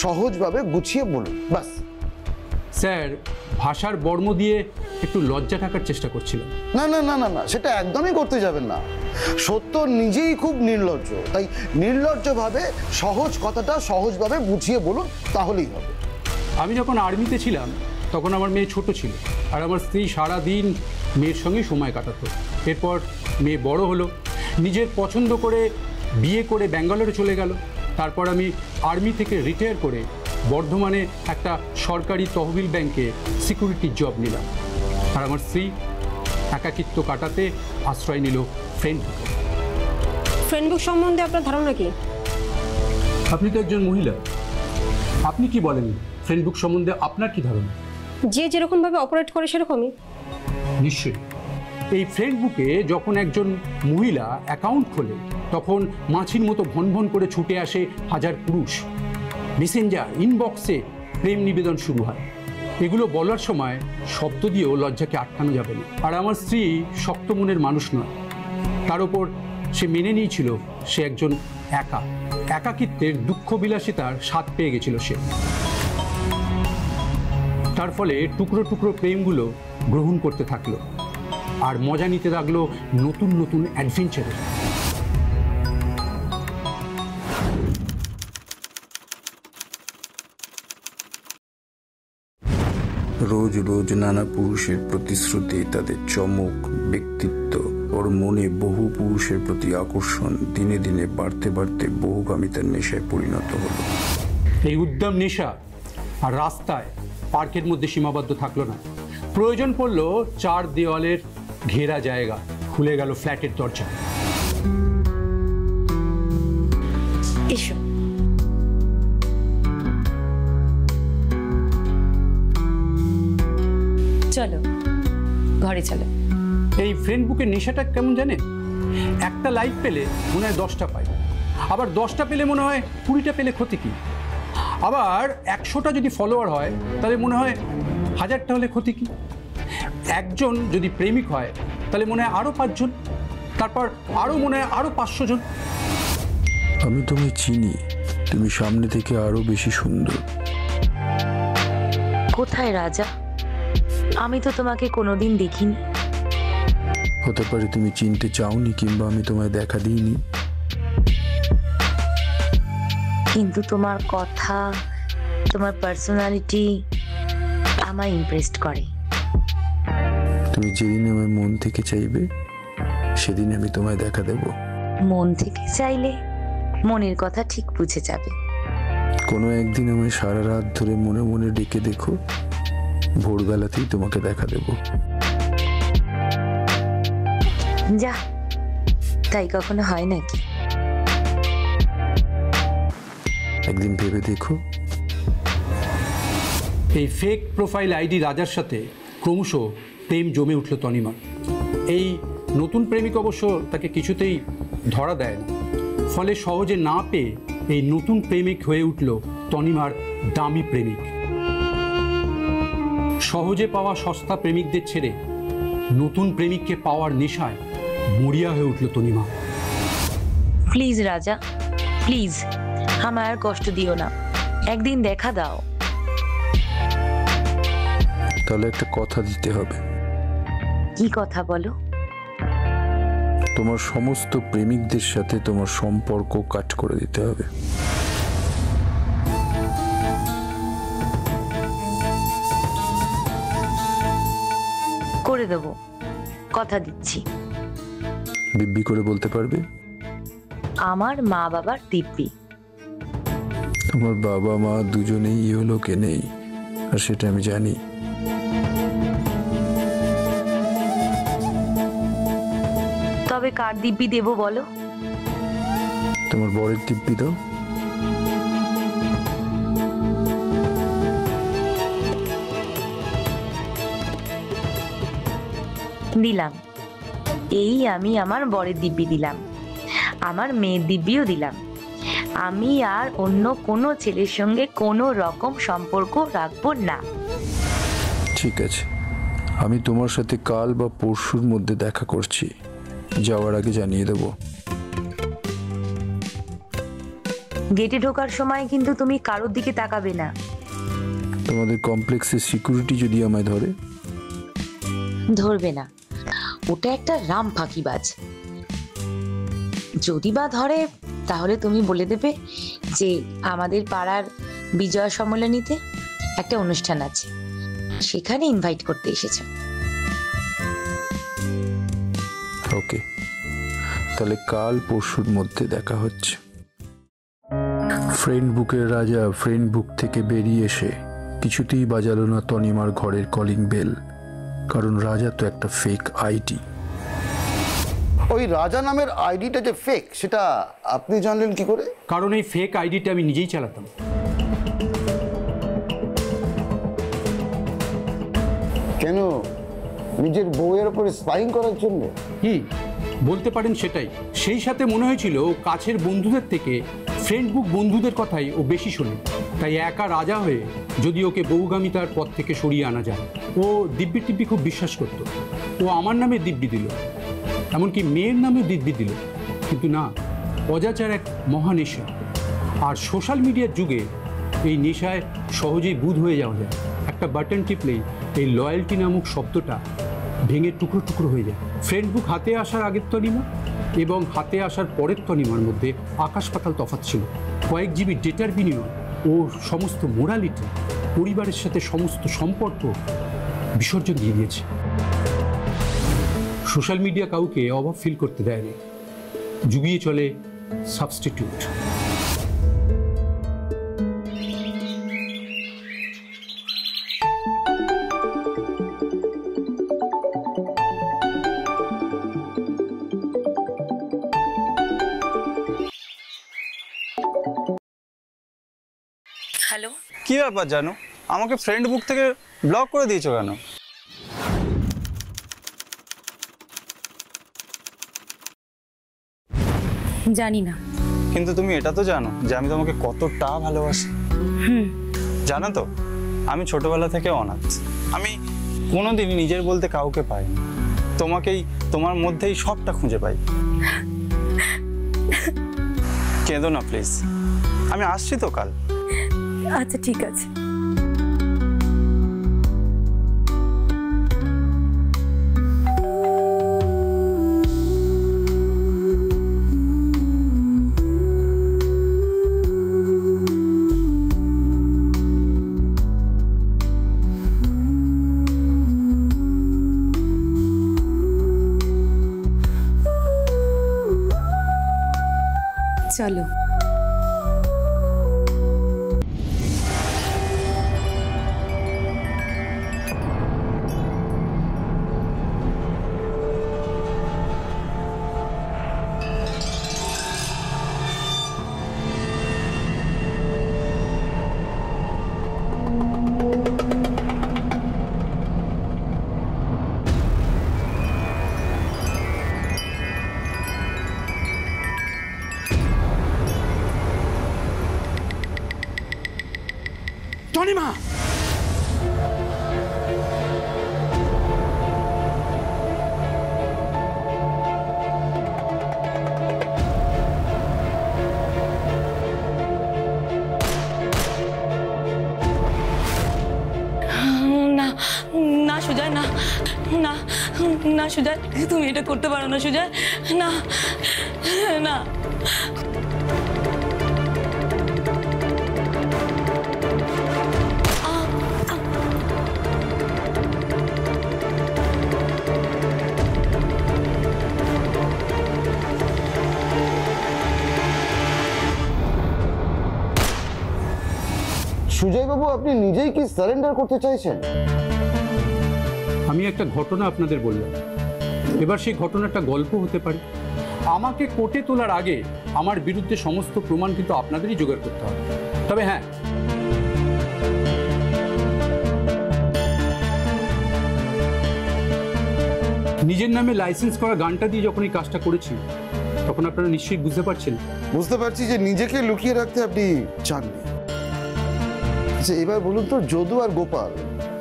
সহজভাবে গুছিয়ে বলুন, বাস। স্যার, ভাষার বর্ম দিয়ে একটু লজ্জা ঢাকার চেষ্টা করছিলাম। না না না না না, সেটা একদমই করতে যাবেন না। সত্য নিজেই খুব নির্লজ্জ, তাই নির্লজ্জভাবে সহজ কথাটা সহজভাবে বুঝিয়ে বলুন, তাহলেই হবে। আমি যখন আর্মিতে ছিলাম তখন আমার মেয়ে ছোট ছিল, আর আমার স্ত্রী সারাদিন মেয়ের সঙ্গে সময় কাটাতো। এরপর মেয়ে বড় হলো, নিজের পছন্দ করে বিয়ে করে ব্যাঙ্গালোরে চলে গেল। তারপর আমি আর্মি থেকে রিটায়ার করে বর্ধমানে একটা সরকারি তহবিল ব্যাংকে সিকিউরিটি জব নিলাম। আর আমার স্ত্রী একাকিত্ব কাটাতে আশ্রয় নিল ফ্রেন্ডবুক। ফ্রেন্ডবুক সম্বন্ধে আপনার ধারণা কি? আপনি তো একজন মহিলা, আপনি কি বলেন ফ্রেন্ডবুক সম্বন্ধে? আপনার কি ধারণা? যে যেরকমভাবে অপারেট করে সেরকমই। নিশ্চয়ই। এই ফ্রেন্ডবুকে যখন একজন মহিলা অ্যাকাউন্ট খোলে তখন মাছির মতো ভন ভন করে ছুটে আসে হাজার পুরুষ। মেসেঞ্জার, ইনবক্সে প্রেম নিবেদন শুরু হয়। এগুলো বলার সময় শব্দ দিয়েও লজ্জাকে আটকানো যাবে না। আর আমার স্ত্রী শক্ত মনের মানুষ নয়, তার উপর সে মেনে নিয়েছিল সে একজন একাকিত্বের দুঃখ বিলাসিতার স্বাদ পেয়ে গেছিল সে। তার ফলে টুকরো টুকরো প্রেমগুলো গ্রহণ করতে থাকলো আর মজা নিতে লাগলো নতুন নতুন অ্যাডভেঞ্চারে। রোজ রোজ নানা পুরুষের প্রতিশ্রুতি, তাদের চমক, ব্যক্তিত্ব, ওর মনে বহু পুরুষের প্রতি আকর্ষণ দিনে দিনে বাড়তে বাড়তে বহুগামিতার নেশায় পরিণত হলো। এই উদ্দাম নেশা আর রাস্তায় পার্কের মধ্যে সীমাবদ্ধ থাকলো না, প্রয়োজন পড়লো 4 দেওয়ালের ঘেরা জায়গা। খুলে গেল ফ্ল্যাটের দরজা। এসো। চলো ঘরে চলো। এই ফ্রেন্ডবুকের নেশাটা কেমন জানেন? একটা লাইক পেলে মনে হয় 10টা পাই, আবার 10টা পেলে মনে হয় 20টা পেলে ক্ষতি কি, আবার 100টা যদি ফলোয়ার হয় তাহলে মনে হয় 1000টা হলে ক্ষতি কি। একজন যদি প্রেমিক হয় তাহলে মনে হয় আরও 5 জন, তারপর আরও মনে হয় আরও 500 জন। আমি তোমায় চিনি, তুমি সামনে থেকে আরো বেশি সুন্দর। কোথায় রাজা? আমি তো তোমাকে কোনোদিন দেখিনি। হতে পারে তুমি চিনতে চাওনি, কিংবা আমি তোমায় দেখা দিইনি। কিন্তু তোমার কথা, তোমার পার্সোনালিটি আমায় ইমপ্রেসড করে। তুমি যেদিন আমার মন থেকে চাইবে সেদিন আমি তোমায় দেখা দেব। মন থেকে চাইলে মনের কথা ঠিক বুঝে যাবে। কোনো একদিন আমায় সারা রাত ধরে মনে মনে ডেকে দেখো, ভোরবেলাতেই তোমাকে দেখা দেব। যা, তাই কখনো হয় নাকি? একদিন ভেবে দেখো। এই ফেক প্রোফাইল আইডি রাজার সাথে ক্রমশ প্রেম জমে উঠল তনিমার। এই নতুন প্রেমিক অবশ্য তাকে কিছুতেই ধরা দেয় না, ফলে সহজে না পেয়ে এই নতুন প্রেমিক হয়ে উঠল তনিমার দামি প্রেমিক। সহজে পাওয়া সস্তা প্রেমিকদের ছেড়ে নতুন প্রেমিককে পাওয়ার নেশায় মরিয়া হয়ে উঠল তনিমা। প্লিজ রাজা, প্লিজ আমায় আর কষ্ট দিও না, একদিন দেখা দাও। তাহলে একটা কথা দিতে হবে। কি কথা বলো? তোমার সমস্ত প্রেমিকদের সাথে তোমার সম্পর্ক কাট করে দিতে হবে। করে দেবো, কথা দিচ্ছি। দিব্যি করে বলতে পারবে? আমার মা বাবার দিব্যি। তোমার বাবা মা দুজনেই ইহলোকে নেই, আর সেটা আমি জানি। তবে কার দিব্যি দেবো বলো? তোমার বরের দিব্যি দাও। দিলাম। এই আমি আমার বরের দিব্যি দিলাম, আমার মেয়ের দিব্যিও দিলাম। আমি আর অন্য কোনো ছেলের সঙ্গে কোনো রকম সম্পর্ক রাখবো না। ঠিক আছে, আমি তোমার সাথে কাল বা পরশুর মধ্যে দেখা করছি, যাওয়ার আগে জানিয়ে দেব। গেটে ঢোকার সময় কিন্তু তুমি কারোর দিকে তাকাবে না। তোমাদের কমপ্লেক্সের সিকিউরিটি যদি আমায় ধরে? ধরবে না, ওটা একটা রাম ফাঁকিবাজ। যদি বা ধরে তাহলে তুমি বলে দেবে যে আমাদের পাড়ার বিজয়া সম্মেলনীতে একটা অনুষ্ঠান আছে, সেখানে ইনভাইট করতে এসেছো। ওকে, তাহলে কাল পরশুর মধ্যে দেখা হচ্ছে। ফ্রেন্ড বুকের রাজা ফ্রেন্ড বুক থেকে বেরিয়ে এসে কিছুতেই বাজালো না তনিমার ঘরের কলিং বেল, কারণ রাজা তো একটা ফেক আইডি। ওই রাজা নামের আইডিটা যে ফেক, সেটা আপনি জানলেন কি করে? কারণ এই ফেক আইডিটা আমি নিজেই চালাতাম। কেন? নিজের বউয়ের উপরে স্পাইং করার জন্য? বলতে পারেন সেটাই। সেই সাথে মনে হয়েছিল কাছের বন্ধুদের থেকে ফ্রেন্ড বুক বন্ধুদের কথাই ও বেশি শোনে, তাই একা রাজা হয়ে যদি ওকে বহুগামিতার পথ থেকে সরিয়ে আনা যায়। ও দিব্যি টিব্যি খুব বিশ্বাস করত। ও আমার নামে দিব্যি দিল, এমনকি মেয়ের নামে দিব্যি দিল। কিন্তু না, অজাচার এক মহা নেশা, আর সোশ্যাল মিডিয়ার যুগে এই নেশায় সহজেই বুঁদ হয়ে যাওয়া যায়। একটা বাটন টিপলেই এই লয়্যালটি নামক শব্দটা ভেঙে টুকরো টুকরো হয়ে যায়। ফ্রেন্ড বুক হাতে আসার আগের তনিমা এবং হাতে আসার পরের তনিমার মধ্যে আকাশ পাতাল তফাৎ ছিল। কয়েক জিবি ডেটার বিনিময় ও সমস্ত মোরালিটি, পরিবারের সাথে সমস্ত সম্পর্ক বিসর্জন দিয়ে দিয়েছে। সোশ্যাল মিডিয়া কাউকে অভাব ফিল করতে দেয়নি, যুগিয়ে চলে সাবস্টিটিউট। হ্যালো, কি ব্যাপার জানো, আমাকে ফ্রেন্ড বুক থেকে ব্লক করে দিয়েছো কেন? জানি না, কিন্তু তুমি এটা তো জানো যে আমি তোমাকে কতটা ভালোবাসি। জানো তো, আমি ছোটবেলা থেকে অনাথ। আমি কোনোদিনই নিজের বলতে কাউকে পাইনি। তোমাকেই, তোমার মধ্যেই সবটা খুঁজে পাই। কেঁদো না প্লিজ, আমি আসছি তো কাল। আচ্ছা ঠিক আছে। চলো। তনিমা, না না সুজয়, না না না সুজয়, তুমি এটা করতে পারো না সুজয়, না না। সুজয় বাবু, আপনি নিজেই কি সারেন্ডার করতে চাইছেন? আমি একটা ঘটনা আপনাদের বললাম, এবার সেই ঘটনাটা গল্প হতে পারে। আমাকে কোর্টে তোলার আগে আমার বিরুদ্ধে সমস্ত প্রমাণ কিন্তু আপনাদেরই জোগাড় করতে হবে। তবে হ্যাঁ, নিজের নামে লাইসেন্স করা গানটা দিয়ে যখন এই কাজটা করেছি, তখন আপনারা নিশ্চয়ই বুঝতে পারছেন। বুঝতে পারছি যে নিজেকে লুকিয়ে রাখতে আপনি চাননি। আচ্ছা, এবার বলুন তো, যদু আর গোপাল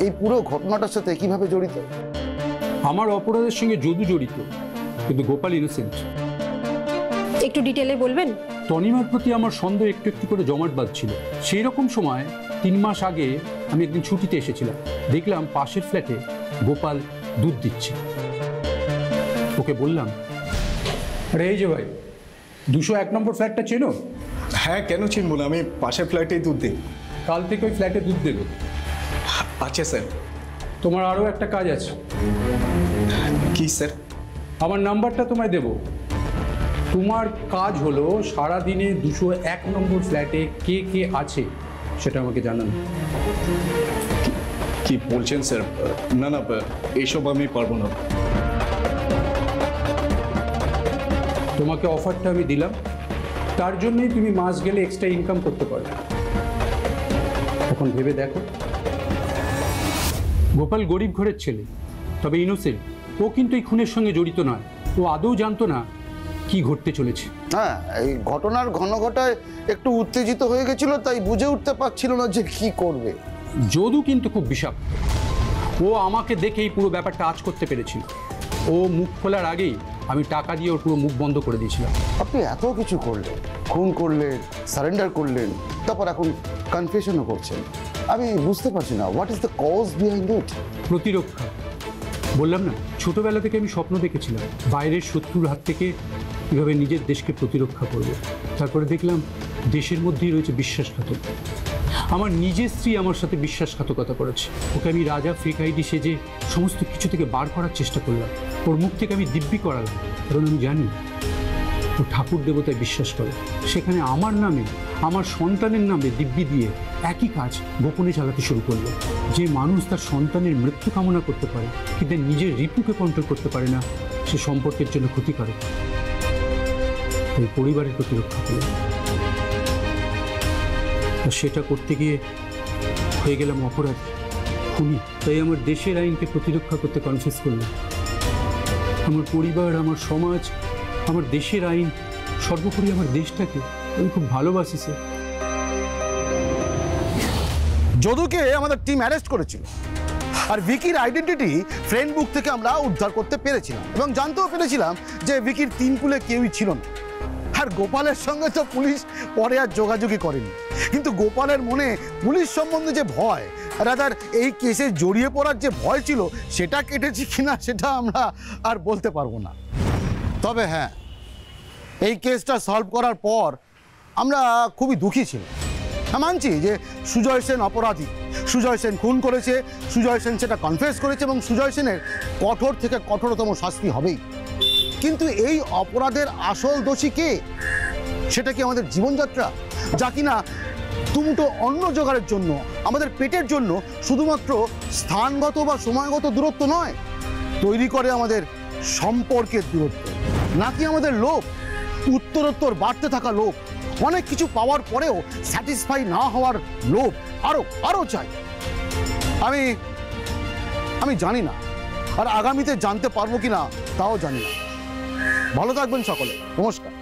এই পুরো ঘটনাটার সাথে কিভাবে জড়িত? আমার অপরাধের সঙ্গে যদু জড়িত, কিন্তু গোপাল ইনোসেন্ট। একটু ডিটেলে বলবেন? তনিমার প্রতি আমার সন্দেহ একটু একটু করে জমাট বাঁধছিল। সেই রকম সময় 3 মাস আগে আমি একদিন ছুটিতে এসেছিলাম, দেখলাম পাশের ফ্ল্যাটে গোপাল দুধ দিচ্ছে। ওকে বললাম, আরে এই যে ভাই, 201 নম্বর ফ্ল্যাটটা চেনো? হ্যাঁ, কেন চিনবো না, আমি পাশের ফ্ল্যাটেই দুধ দিই। কাল থেকে ওই ফ্ল্যাটে দুধ দেবে। আচ্ছা স্যার। তোমার আরও একটা কাজ আছে। কি স্যার? আমার নাম্বারটা তোমায় দেব। তোমার কাজ হলো সারাদিনে 201 নম্বর ফ্ল্যাটে কে কে আছে সেটা আমাকে জানানো। কি বলছেন স্যার? না না, এইসব আমি পারবো না। তোমাকে অফারটা আমি দিলাম, তার জন্যই তুমি মাস গেলে এক্সট্রা ইনকাম করতে পারো। এখন ভেবে দেখো, গোপাল গরিব ঘরের ছেলে, তবে ইনোসেন্ট। ও কিন্তু এই খুনের সঙ্গে জড়িত নয়। ও আদৌ জানতো না কি ঘটতে চলেছে। হ্যাঁ, এই ঘটনার ঘনঘটায় একটু উত্তেজিত হয়ে গেছিল, তাই বুঝে উঠতে পারছিল না যে কি করবে। যদু কিন্তু খুব বিষাক্ত। ও আমাকে দেখেই পুরো ব্যাপারটা আঁচ করতে পেরেছিল। ও মুখ খোলার আগেই আমি টাকা দিয়ে ওর পুরো মুখ বন্ধ করে দিয়েছিলাম। আপনি এত কিছু করলেন, খুন করলেন, সারেন্ডার করলেন, তারপর এখন কনফেশনও করছেন। আমি বুঝতে পারছি না, what is the cause behind it? প্রতিরক্ষা। বললাম না, ছোটবেলা থেকে আমি স্বপ্ন দেখেছিলাম বাইরের শত্রুর হাত থেকে কীভাবে নিজের দেশকে প্রতিরক্ষা করব। তারপরে দেখলাম দেশের মধ্যেই রয়েছে বিশ্বাসঘাতক। আমার নিজের স্ত্রী আমার সাথে বিশ্বাসঘাতকতা করেছে। ওকে আমি রাজা ফেক আইডি সেজে সমস্ত কিছু থেকে বার করার চেষ্টা করলাম। ওর মুখ থেকে আমি দিব্যি করালাম, কারণ আমি জানি ও ঠাকুর দেবতায় বিশ্বাস করে। সেখানে আমার নামে, আমার সন্তানের নামে দিব্যি দিয়ে একই কাজ গোপনে চালাতে শুরু করলো। যে মানুষ তার সন্তানের মৃত্যু কামনা করতে পারে কিন্তু নিজের রিপুকে কন্ট্রোল করতে পারে না, সে সম্পর্কের জন্য ক্ষতি করে। তাই পরিবারের প্রতিরক্ষা করলাম। সেটা করতে গিয়ে হয়ে গেলাম অপরাধী, খুনি। তাই আমার দেশের আইনকে প্রতিরক্ষা করতে কনফেস করলাম। আমার পরিবার, আমার সমাজ, আমার দেশের আইন, সর্বোপরি আমার দেশটাকে আমি খুব ভালোবাসি স্যার। যদুকে আমাদের টিম অ্যারেস্ট করেছিল, আর ভিকির আইডেন্টিটি ফ্রেন্ড বুক থেকে আমরা উদ্ধার করতে পেরেছিলাম এবং জানতেও পেরেছিলাম যে ভিকির তিন কুলে কেউই ছিল না। আর গোপালের সঙ্গে তো পুলিশ পরে আর যোগাযোগই করেনি, কিন্তু গোপালের মনে পুলিশ সম্বন্ধে যে ভয়, রাদার এই কেসে জড়িয়ে পড়ার যে ভয় ছিল, সেটা কেটেছে কিনা সেটা আমরা আর বলতে পারবো না। তবে হ্যাঁ, এই কেসটা সলভ করার পর আমরা খুবই দুঃখী ছিলাম। মানছি যে সুজয় সেন অপরাধী, সুজয় সেন খুন করেছে, সুজয় সেন সেটা কনফেস করেছে এবং সুজয় সেনের কঠোর থেকে কঠোরতম শাস্তি হবেই। কিন্তু এই অপরাধের আসল দোষী কে? সেটা কি আমাদের জীবনযাত্রা, যা কিনা দুমুঠো অন্ন জোগাড়ের জন্য, আমাদের পেটের জন্য শুধুমাত্র স্থানগত বা সময়গত দূরত্ব নয়, তৈরি করে আমাদের সম্পর্কের দূরত্ব? নাকি আমাদের লোভ, উত্তরোত্তর বাড়তে থাকা লোভ, অনেক কিছু পাওয়ার পরেও স্যাটিসফাই না হওয়ার লোভ, আরো চাই? আমি জানি না, আর আগামীতে জানতে পারবো কিনা তাও জানি না। ভালো থাকবেন সকলে, নমস্কার।